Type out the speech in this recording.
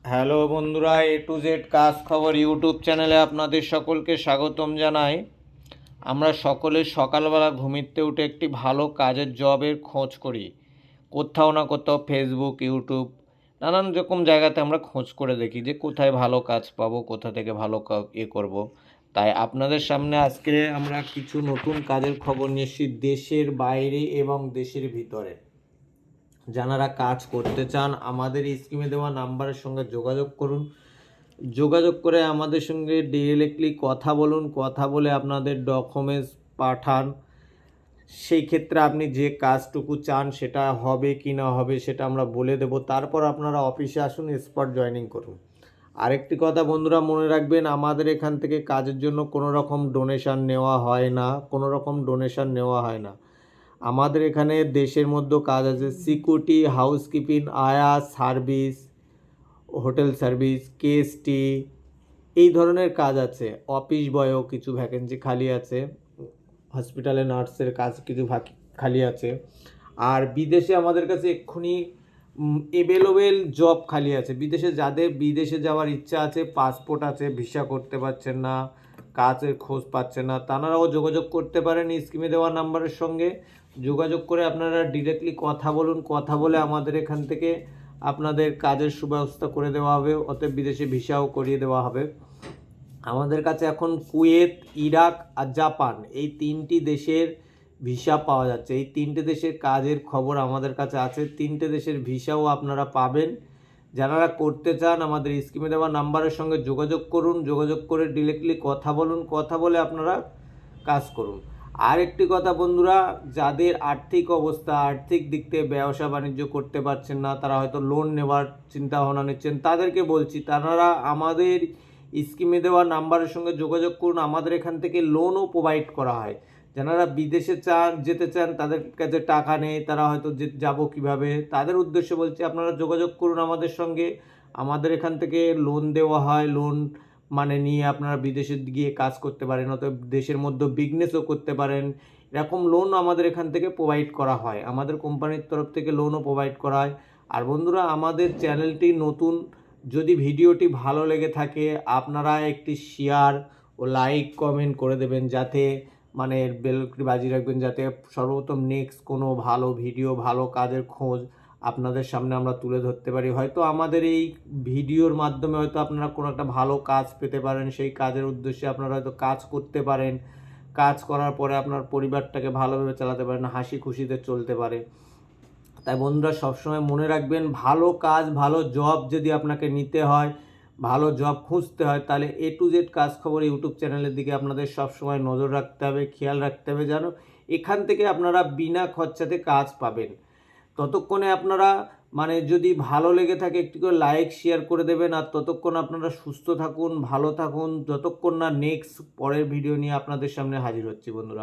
Hello বন্ধুরা, A to Z কাজ খবর ইউটিউব চ্যানেলে আপনাদের সকলকে স্বাগতম জানাই। আমরা সকলে সকালবেলা ঘুমিতে উঠে একটি ভালো কাজের জবের খোঁজ করি। কোথাও না কোথাও ফেসবুক, ইউটিউব নানান রকম জায়গাতে আমরা খোঁজ করে দেখি যে কোথায় ভালো কাজ পাবো, কোথা থেকে ভালো করব। তাই আপনাদের সামনে আজকে আমরা কিছু নতুন কাজের খবর নিয়ে এসেছি দেশের বাইরে এবং দেশের ভিতরে। যারা কাজ করতে চান আমাদের স্ক্রিনে দেওয়া নাম্বারের সঙ্গে যোগাযোগ করুন। যোগাযোগ করে আমাদের সঙ্গে ডিরেক্টলি কথা বলুন, কথা বলে আপনাদের ডকুমেন্টস পাঠান। সেই ক্ষেত্রে আপনি যে কাজটুকু চান সেটা হবে কি না হবে সেটা আমরা বলে দেব। তারপর আপনারা অফিসে আসুন, স্পট জয়েনিং করুন। আরেকটি কথা বন্ধুরা মনে রাখবেন, আমাদের এখান থেকে কাজের জন্য কোনো রকম ডোনেশন নেওয়া হয় না, কোনো রকম ডোনেশন নেওয়া হয় না। আমাদের এখানে দেশের মধ্যে কাজ আছে সিকিউরিটি, হাউসকিপিং, আয়া সার্ভিস, হোটেল সার্ভিস, কেএসটি, এই ধরনের কাজ আছে। অফিস বয়ও কিছু ভ্যাকেন্সি খালি আছে, হসপিটালে নার্সের কাজ কিছু খালি আছে। আর বিদেশে আমাদের কাছে এক্ষুনি এভেলেবেল জব খালি আছে। বিদেশে যাদের বিদেশে যাওয়ার ইচ্ছা আছে, পাসপোর্ট আছে, ভিসা করতে পারছেন না, কাজের খোঁজ পাচ্ছেন না, তারাও যোগাযোগ করতে পারেন স্ক্রিনে দেওয়া নাম্বারের সঙ্গে। যোগাযোগ করে আপনারা ডিরেক্টলি কথা বলুন, কথা বলে আমাদের এখান থেকে আপনাদের কাজের সুব্যবস্থা করে দেওয়া হবে, অতএব বিদেশে ভিসাও করিয়ে দেওয়া হবে। আমাদের কাছে এখন কুয়েত, ইরাক আর জাপান এই তিনটি দেশের ভিসা পাওয়া যাচ্ছে। এই তিনটে দেশের কাজের খবর আমাদের কাছে আছে, তিনটে দেশের ভিসাও আপনারা পাবেন। যারা করতে চান আমাদের স্ক্রিনে দেওয়া নাম্বারের সঙ্গে যোগাযোগ করুন, যোগাযোগ করে ডিরেক্টলি কথা বলুন, কথা বলে আপনারা কাজ করুন। আর একটি কথা বন্ধুরা, যাদের আর্থিক অবস্থা, আর্থিক দিক থেকে ব্যবসা বাণিজ্য করতে পারছেন না, তারা হয়তো লোন নেওয়ার চিন্তা ভাবনা নিচ্ছেন, তাদেরকে বলছি তারা আমাদের স্কিমে দেওয়া নাম্বারের সঙ্গে যোগাযোগ করুন। আমাদের এখান থেকে লোনও প্রোভাইড করা হয়। যারা বিদেশে যেতে চান, তাদের কাছে টাকা নেই, তারা হয়তো যাবো কিভাবে, তাদের উদ্দেশ্যে বলছি আপনারা যোগাযোগ করুন আমাদের সঙ্গে। আমাদের এখান থেকে লোন দেওয়া হয়, লোন মানে নিয়ে আপনারা বিদেশে গিয়ে কাজ করতে পারেন, অথবা দেশের মধ্যে বিজনেসও করতে পারেন। এরকম লোন আমাদের এখান থেকে প্রোভাইড করা হয়, আমাদের কোম্পানির তরফ থেকে লোনও প্রোভাইড করা হয়। আর বন্ধুরা, আমাদের চ্যানেলটি নতুন, যদি ভিডিওটি ভালো লেগে থাকে আপনারা একটি শেয়ার ও লাইক কমেন্ট করে দেবেন, যাতে মানে বেলটি বাজিয়ে রাখবেন, যাতে সর্বপ্রথম নেক্সট কোনো ভালো ভিডিও, ভালো কাজের খোঁজ আপনাদের সামনে আমরা তুলে ধরতে পারি। হয়তো আমাদের এই ভিডিওর মাধ্যমে হয়তো আপনারা কোনো একটা ভালো কাজ পেতে পারেন, সেই কাজের উদ্দেশ্যে আপনারা হয়তো কাজ করতে পারেন, কাজ করার পরে আপনার পরিবারটাকে ভালোভাবে চালাতে পারেন, হাসি খুশিতে চলতে পারে। তাই বন্ধুরা সবসময় মনে রাখবেন, ভালো কাজ, ভালো জব যদি আপনাকে নিতে হয়, ভালো জব খুঁজতে হয়, তাহলে A to Z কাজ খবর ইউটিউব চ্যানেলের দিকে আপনাদের সবসময় নজর রাখতে হবে, খেয়াল রাখতে হবে, যেন এখান থেকে আপনারা বিনা খরচাতে কাজ পাবেন। ততক্ষণে আপনারা মানে যদি ভালো লেগে থাকে একটু করে লাইক শেয়ার করে দেবেন। আর ততক্ষণ আপনারা সুস্থ থাকুন, ভালো থাকুন, যতক্ষণ না নেক্সট পরের ভিডিও নিয়ে আপনাদের সামনে হাজির হচ্ছি বন্ধুরা।